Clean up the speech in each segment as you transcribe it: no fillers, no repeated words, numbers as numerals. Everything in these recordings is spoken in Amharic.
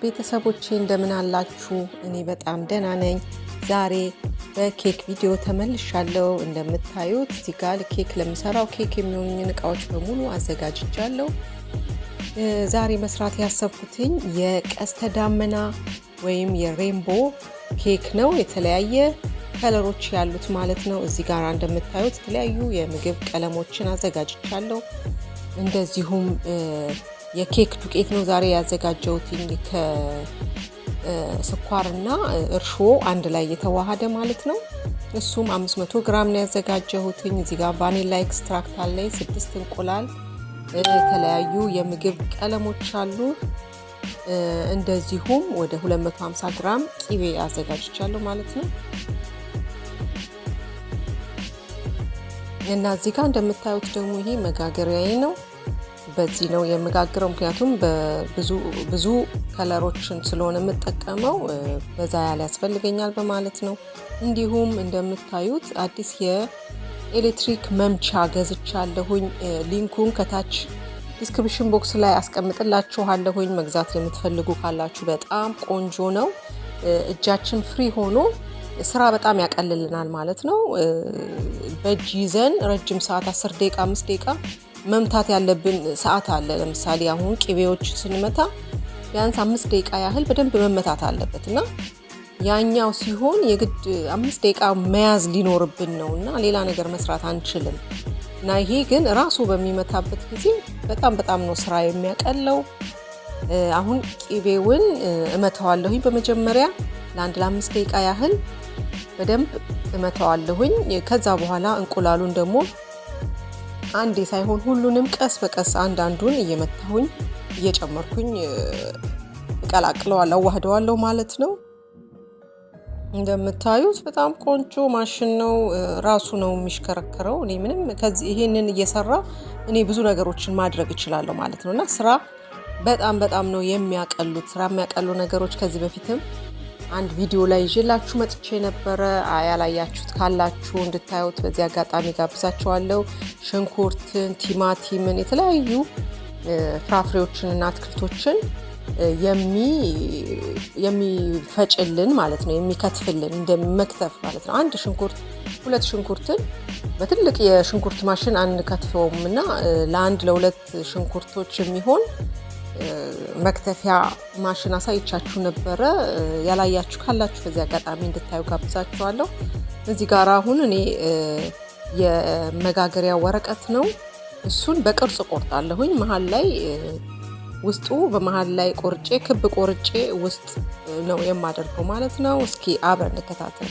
ቤተሰቦቼ እንደምን አላችሁ? እኔ በጣም ደህና ነኝ። ዛሬ በኬክ ቪዲዮ ተመልሻለሁ። እንደምታዩት እዚህ ጋር ኬክ ለምሰራው ኬክ የሚሆኑኝን እቃዎች በሙሉ አዘጋጅቻለሁ። ዛሬ መስራት ያሰብኩትኝ የቀስተ ዳመና ወይም የሬንቦ ኬክ ነው። የተለያየ ከለሮች ያሉት ማለት ነው። እዚህ ጋር እንደምታዩት የተለያዩ የምግብ ቀለሞችን አዘጋጅቻለሁ። እንደዚሁም የኬክ ዱቄት ነው ዛሬ ያዘጋጀሁት ከስኳርና እርሾ አንድ ላይ የተዋሃደ ማለት ነው። እሱም 500 ግራም ነው ያዘጋጀሁት። እዚህ ጋር ቫኒላ ኤክስትራክት አለ፣ 6 እንቁላል፣ የተለያዩ የምግብ ቀለሞች አሉ። እንደዚሁም ወደ 250 ግራም ቂቤ አዘጋጅቻለሁ ማለት ነው። እና እዚህ ጋር እንደምታዩት ደግሞ ይሄ መጋገሪያዬ ነው። በዚህ ነው የምጋግረው፣ ምክንያቱም ብዙ ከለሮችን ስለሆነ የምጠቀመው በዛ ያለ ያስፈልገኛል በማለት ነው። እንዲሁም እንደምታዩት አዲስ የኤሌክትሪክ መምቻ ገዝቻለሁኝ። ሊንኩን ከታች ዲስክሪፕሽን ቦክስ ላይ አስቀምጥላችኋለሁኝ። መግዛት የምትፈልጉ ካላችሁ በጣም ቆንጆ ነው። እጃችን ፍሪ ሆኖ ስራ በጣም ያቀልልናል ማለት ነው። በእጅ ይዘን ረጅም ሰዓት 10 ደቂቃ 5 ደቂቃ መምታት ያለብን ሰዓት አለ። ለምሳሌ አሁን ቅቤዎች ስንመታ ቢያንስ 5 ደቂቃ ያህል በደንብ መመታት አለበት እና ያኛው ሲሆን የግድ 5 ደቂቃ መያዝ ሊኖርብን ነው እና ሌላ ነገር መስራት አንችልም። እና ይሄ ግን ራሱ በሚመታበት ጊዜ በጣም ነው ስራ የሚያቀለው። አሁን ቅቤውን እመታዋለሁኝ። በመጀመሪያ ለ5 ደቂቃ ያህል በደንብ እመታዋለሁኝ። ከዛ በኋላ እንቁላሉን ደግሞ አንዴ ሳይሆን ሁሉንም ቀስ በቀስ አንዳንዱን እየመታሁኝ እየጨመርኩኝ እቀላቅለዋለሁ፣ አዋህደዋለሁ ማለት ነው። እንደምታዩት በጣም ቆንጆ ማሽን ነው። ራሱ ነው የሚሽከረከረው። እኔ ምንም ከዚህ ይሄንን እየሰራ እኔ ብዙ ነገሮችን ማድረግ እችላለሁ ማለት ነው። እና ስራ በጣም ነው የሚያቀሉት። ስራ የሚያቀሉ ነገሮች ከዚህ በፊትም አንድ ቪዲዮ ላይ ይዤላችሁ መጥቼ ነበረ። ያላያችሁት ካላችሁ እንድታዩት በዚህ አጋጣሚ ጋብዛችኋለሁ። ሽንኩርትን፣ ቲማቲምን፣ የተለያዩ ፍራፍሬዎችንና አትክልቶችን የሚፈጭልን ማለት ነው፣ የሚከትፍልን እንደመክተፍ ማለት ነው። 1 ሽንኩርት 2 ሽንኩርትን በትልቅ የሽንኩርት ማሽን አንከትፈውም እና ለ2 ሽንኩርቶች የሚሆን መክተፊያ ማሽን አሳይቻችሁ ነበረ። ያላያችሁ ካላችሁ በዚህ አጋጣሚ እንድታዩ ጋብዛችኋለሁ። እዚህ ጋር አሁን እኔ የመጋገሪያ ወረቀት ነው፣ እሱን በቅርጽ ቆርጣለሁኝ። መሀል ላይ ውስጡ በመሀል ላይ ቆርጬ ክብ ቆርጬ ውስጥ ነው የማደርገው ማለት ነው። እስኪ አብረን እንከታተል።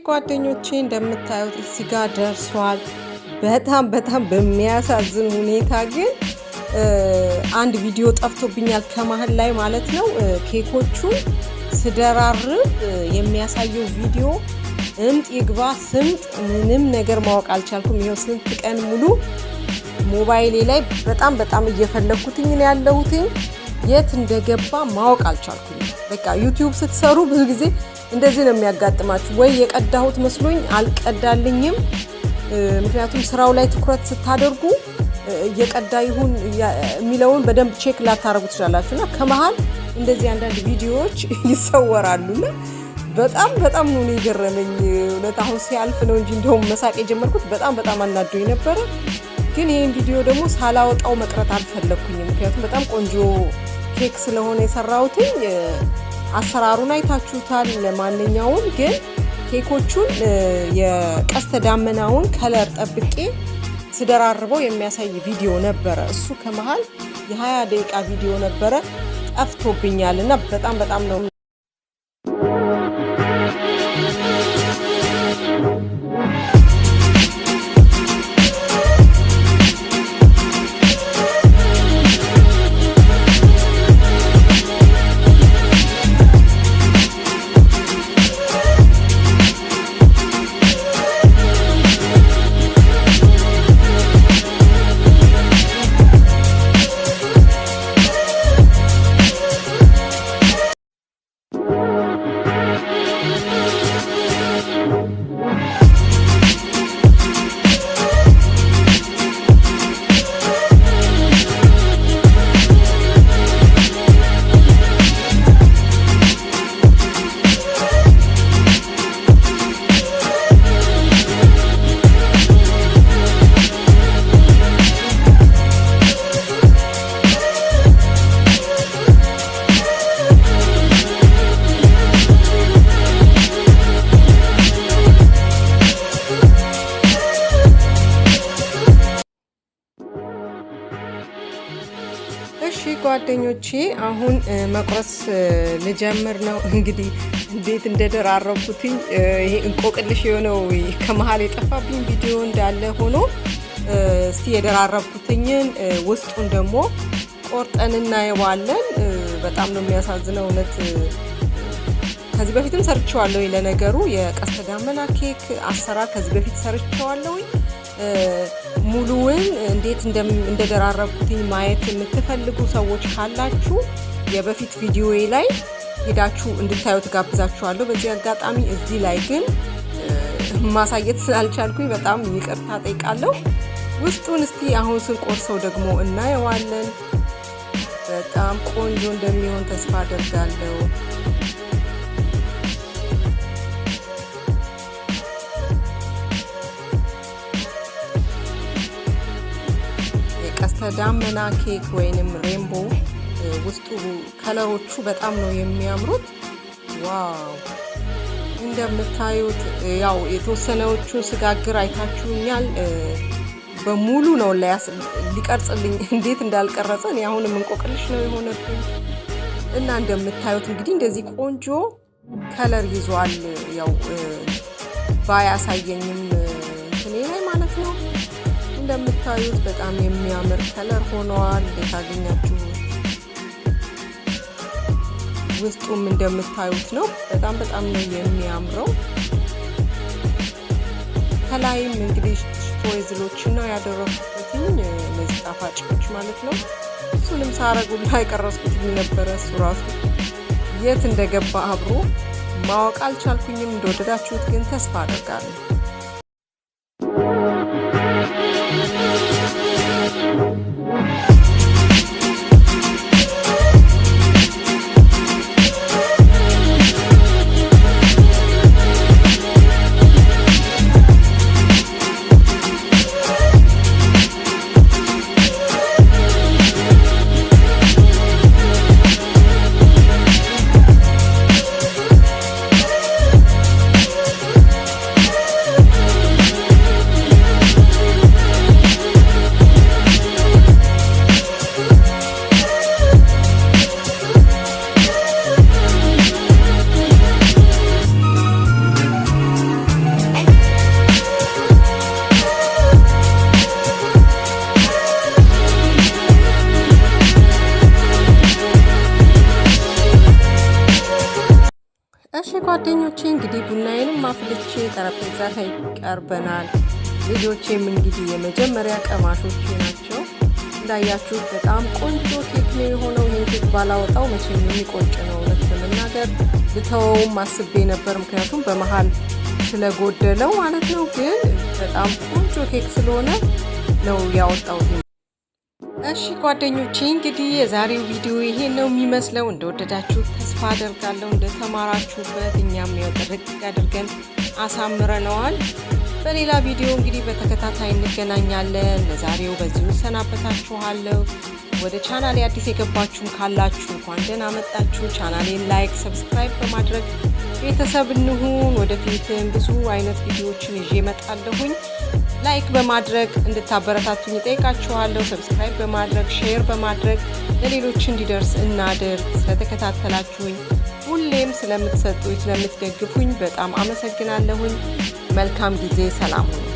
ጓደኞቼ እንደምታዩት እዚህ ጋር ደርሷል። በጣም በሚያሳዝን ሁኔታ ግን አንድ ቪዲዮ ጠፍቶብኛል ከመሀል ላይ ማለት ነው። ኬኮቹን ስደራርብ የሚያሳየው ቪዲዮ እምጥ ይግባ ስምጥ ምንም ነገር ማወቅ አልቻልኩም። ይኸው ስንት ቀን ሙሉ ሞባይሌ ላይ በጣም እየፈለኩትኝ ነው ያለሁት። የት እንደገባ ማወቅ አልቻልኩም። በቃ ዩቲዩብ ስትሰሩ ብዙ ጊዜ እንደዚህ ነው የሚያጋጥማችሁ። ወይ የቀዳሁት መስሎኝ አልቀዳልኝም። ምክንያቱም ስራው ላይ ትኩረት ስታደርጉ እየቀዳ ይሁን የሚለውን በደንብ ቼክ ላታረጉ ትችላላችሁና ከመሃል እንደዚህ አንዳንድ ቪዲዮዎች ይሰወራሉና በጣም ነው የገረመኝ። እውነት አሁን ሲያልፍ ነው እንጂ እንደውም መሳቅ የጀመርኩት በጣም አናዶኝ ነበረ። ግን ይሄን ቪዲዮ ደግሞ ሳላወጣው መቅረት አልፈለኩኝም። ምክንያቱም በጣም ቆንጆ ኬክ ስለሆነ የሰራሁትኝ አሰራሩን አይታችሁታል። ለማንኛውም ግን ኬኮቹን የቀስተ ዳመናውን ከለር ጠብቄ ስደራርበው የሚያሳይ ቪዲዮ ነበረ። እሱ ከመሃል የ20 ደቂቃ ቪዲዮ ነበረ ጠፍቶብኛል እና በጣም ነው ጓደኞቼ አሁን መቁረስ ልጀምር ነው። እንግዲህ እንዴት እንደደራረብኩትኝ ይሄ እንቆቅልሽ የሆነው ከመሃል የጠፋብኝ ቪዲዮ እንዳለ ሆኖ እስቲ የደራረብኩትኝን ውስጡን ደግሞ ቆርጠን እናየዋለን። በጣም ነው የሚያሳዝነው እውነት። ከዚህ በፊትም ሰርቼዋለሁ። ለነገሩ የቀስተ ዳመና ኬክ አሰራር ከዚህ በፊት ሰርቼዋለሁ። ሙሉውን እንዴት እንደደራረብኩትኝ ማየት የምትፈልጉ ሰዎች ካላችሁ የበፊት ቪዲዮዬ ላይ ሄዳችሁ እንድታዩ ተጋብዛችኋለሁ። በዚህ አጋጣሚ እዚህ ላይ ግን ማሳየት ስላልቻልኩኝ በጣም ይቅርታ ጠይቃለሁ። ውስጡን እስቲ አሁን ስንቆርሰው ደግሞ እናየዋለን። በጣም ቆንጆ እንደሚሆን ተስፋ አደርጋለሁ። ቀስተ ዳመና ኬክ ወይንም ሬንቦ ውስጡ ከለሮቹ በጣም ነው የሚያምሩት። ዋው! እንደምታዩት ያው የተወሰነዎቹን ስጋግር አይታችሁኛል። በሙሉ ነው ሊቀርጽልኝ እንዴት እንዳልቀረጸ እኔ አሁንም እንቆቅልሽ ነው የሆነብኝ። እና እንደምታዩት እንግዲህ እንደዚህ ቆንጆ ከለር ይዟል። ያው ባያሳየኝም እንትኔ ላይ ማለት ነው። እንደምታዩት በጣም የሚያምር ከለር ሆኗል። እንዴት አገኛችሁ? ውስጡም እንደምታዩት ነው። በጣም ነው የሚያምረው። ከላይም እንግዲህ ቶይዝሎችን ነው ያደረኩትኝ እነዚህ ጣፋጮች ማለት ነው። እሱንም ሳረጉላ የቀረስኩት ነበረ። እሱ ራሱ የት እንደገባ አብሮ ማወቅ አልቻልኩኝም። እንደወደዳችሁት ግን ተስፋ አደርጋለሁ። እሺ ጓደኞቼ እንግዲህ ቡናዬንም አፍልቼ ጠረጴዛ ላይ ቀርበናል። ልጆቼም እንግዲህ የመጀመሪያ ቀማሾቼ ናቸው። እንዳያችሁት በጣም ቆንጆ ኬክ ነው የሆነው። ይሄን ኬክ ባላወጣው መቼም የሚቆጭ ነው እውነት ለመናገር ልተወውም አስቤ ነበር፣ ምክንያቱም በመሃል ስለጎደለው ማለት ነው። ግን በጣም ቆንጆ ኬክ ስለሆነ ነው ያወጣሁት። እሺ ጓደኞቼ እንግዲህ የዛሬው ቪዲዮ ይሄን ነው የሚመስለው። እንደወደዳችሁ ተስፋ አደርጋለሁ፣ እንደተማራችሁበት። እኛም ያው ጥርቅ አድርገን አሳምረነዋል። በሌላ ቪዲዮ እንግዲህ በተከታታይ እንገናኛለን። ለዛሬው በዚሁ ሰናበታችኋለሁ። ወደ ቻናሌ አዲስ የገባችሁም ካላችሁ እንኳን ደህና መጣችሁ። ቻናሌን ላይክ፣ ሰብስክራይብ በማድረግ ቤተሰብ እንሁን። ወደፊትም ብዙ አይነት ቪዲዮዎችን ይዤ እመጣለሁኝ። ላይክ በማድረግ እንድታበረታቱኝ እጠይቃችኋለሁ። ሰብስክራይብ በማድረግ ሼር በማድረግ ለሌሎች እንዲደርስ እናድርግ። ስለተከታተላችሁኝ ሁሌም ስለምትሰጡኝ ስለምትደግፉኝ በጣም አመሰግናለሁኝ። መልካም ጊዜ። ሰላም ሁኑ።